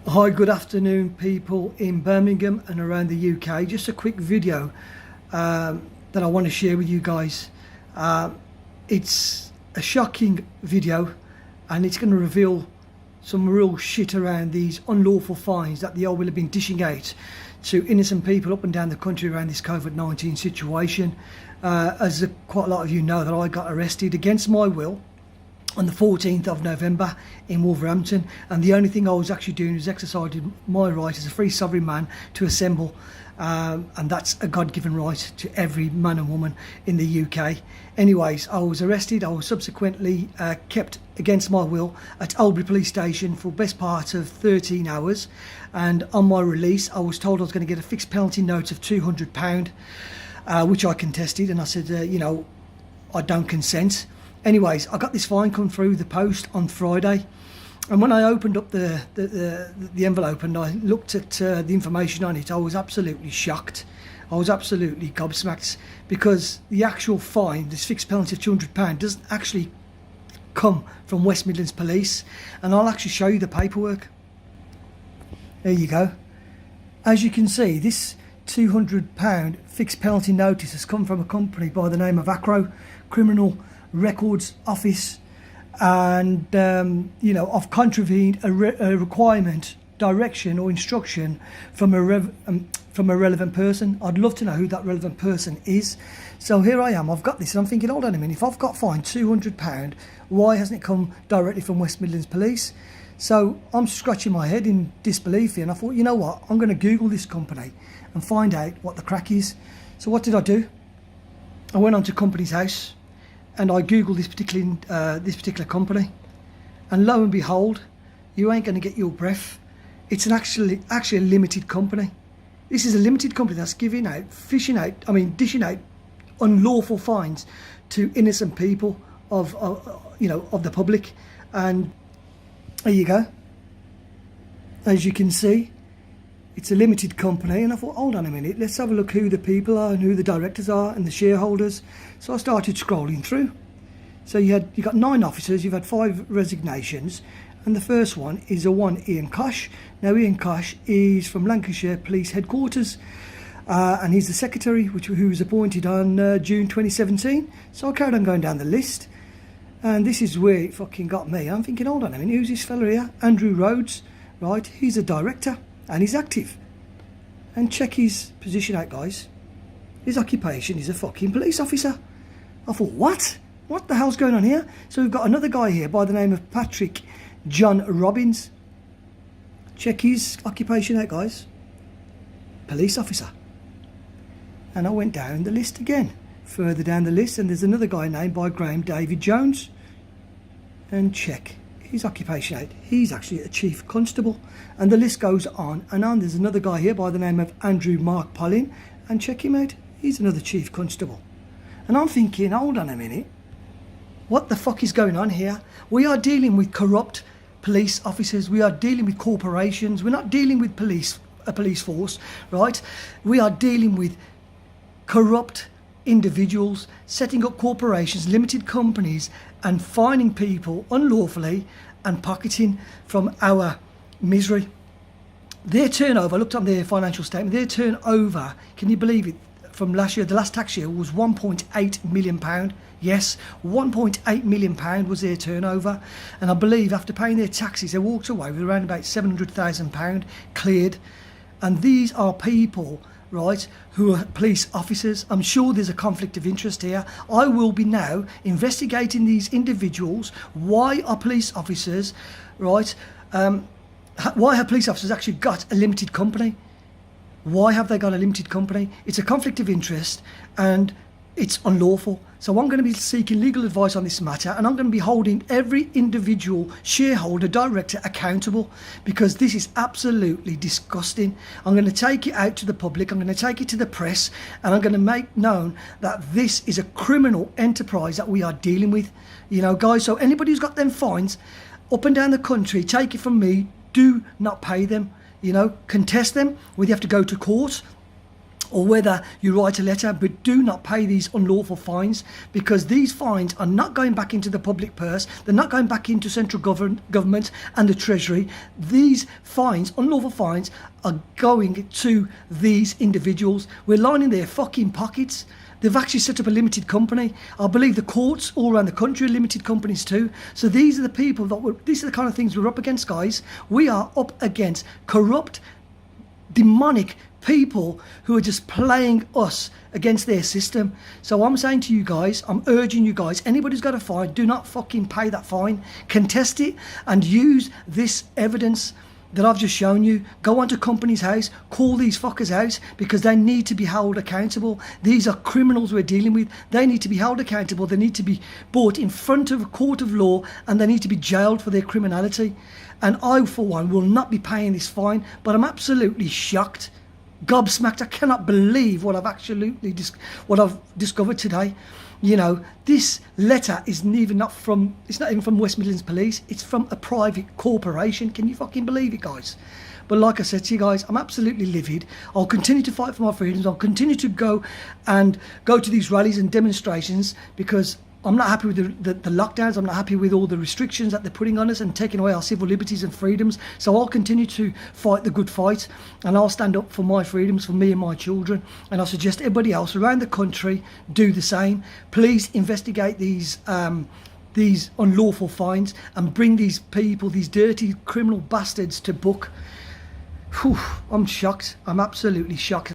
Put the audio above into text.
Hi, good afternoon people in Birmingham and around the UK. Just a quick video that I want to share with you guys. It's a shocking video and it's going to reveal some real shit around these unlawful fines that the old will have been dishing out to innocent people up and down the country around this COVID-19 situation. Quite a lot of you know that I got arrested against my will on the 14th of November in Wolverhampton, and the only thing I was actually doing was exercising my right as a free sovereign man to assemble, and that's a God-given right to every man and woman in the UK. Anyways, I was arrested. I was subsequently kept against my will at Albury Police Station for best part of 13 hours, and on my release I was told I was going to get a fixed penalty note of £200, which I contested, and I said, I don't consent. Anyways, I got this fine come through the post on Friday, and when I opened up the envelope and I looked at the information on it, I was absolutely shocked. I was absolutely gobsmacked, because the actual fine, this fixed penalty of £200, doesn't actually come from West Midlands Police, and I'll actually show you the paperwork. There you go. As you can see, this £200 fixed penalty notice has come from a company by the name of Acro Criminal Records Office, and I've contravened a requirement, direction or instruction from a relevant person. I'd love to know who that relevant person is. So here I am, I've got this and I'm thinking, hold on a minute, if I've got fined £200, why hasn't it come directly from West Midlands Police? So I'm scratching my head in disbelief here, and I thought, you know what, I'm going to Google this company and find out what the crack is. So what did I do? I went onto Companies House and I googled this particular company, and lo and behold, you ain't going to get your breath. It's actually a limited company. This is a limited company that's dishing out unlawful fines to innocent people of the public. And there you go. As you can see, it's a limited company, and I thought, hold on a minute, let's have a look who the people are and who the directors are and the shareholders. So I started scrolling through. So you got 9 officers, you've had 5 resignations, and the first one is Ian Kosh. Now Ian Kosh is from Lancashire Police Headquarters, and he's the secretary, who was appointed on June 2017. So I carried on going down the list, and this is where it fucking got me. I'm thinking, hold on a minute, who's this fella here? Andrew Rhodes, right? He's a director and he's active. And check his position out, guys. His occupation is a fucking police officer. I thought, what? What the hell's going on here? So we've got another guy here by the name of Patrick John Robbins. Check his occupation out, guys. Police officer. And I went down the list again. Further down the list, and there's another guy named by Graham David Jones. And check his occupation out. He's actually a chief constable, and the list goes on and on. There's another guy here by the name of Andrew Mark Pollin, and check him out, he's another chief constable. And I'm thinking, hold on a minute, what the fuck is going on here? We are dealing with corrupt police officers, we are dealing with corporations, we're not dealing with a police force, right? We are dealing with corrupt individuals setting up corporations, limited companies, and fining people unlawfully and pocketing from our misery. Their turnover, I looked up their financial statement, their turnover, can you believe it, from last year, the last tax year, was £1.8 million. Yes, £1.8 million was their turnover, and I believe after paying their taxes they walked away with around about £700,000 cleared. And these are people, right, who are police officers. I'm sure there's a conflict of interest here. I will be now investigating these individuals. Why are police officers, right, why have police officers actually got a limited company? Why have they got a limited company? It's a conflict of interest and it's unlawful. So I'm going to be seeking legal advice on this matter, and I'm going to be holding every individual shareholder, director accountable, because this is absolutely disgusting. I'm going to take it out to the public, I'm going to take it to the press, and I'm going to make known that this is a criminal enterprise that we are dealing with. You know, guys, so anybody who's got them fines up and down the country, take it from me, do not pay them. You know, contest them, whether you have to go to court or whether you write a letter, but do not pay these unlawful fines, because these fines are not going back into the public purse. They're not going back into central government and the treasury. These fines, unlawful fines, are going to these individuals. We're lining their fucking pockets. They've actually set up a limited company. I believe the courts all around the country are limited companies too. So these are the people these are the kind of things we're up against, guys. We are up against corrupt, demonic people who are just playing us against their system. So I'm saying to you guys, I'm urging you guys, anybody who's got a fine, do not fucking pay that fine. Contest it and use this evidence that I've just shown you. Go onto company's house, call these fuckers out, because they need to be held accountable. These are criminals we're dealing with. They need to be held accountable. They need to be brought in front of a court of law, and they need to be jailed for their criminality. And I, for one, will not be paying this fine, but I'm absolutely shocked, gobsmacked. I cannot believe what I've discovered today. You know, this letter it's not even from West Midlands Police. It's from a private corporation. Can you fucking believe it, guys? But like I said to you guys, I'm absolutely livid. I'll continue to fight for my freedoms. I'll continue to go to these rallies and demonstrations, because I'm not happy with the lockdowns. I'm not happy with all the restrictions that they're putting on us and taking away our civil liberties and freedoms. So I'll continue to fight the good fight, and I'll stand up for my freedoms, for me and my children. And I suggest everybody else around the country do the same. Please investigate these unlawful fines and bring these people, these dirty criminal bastards, to book. Whew, I'm shocked. I'm absolutely shocked.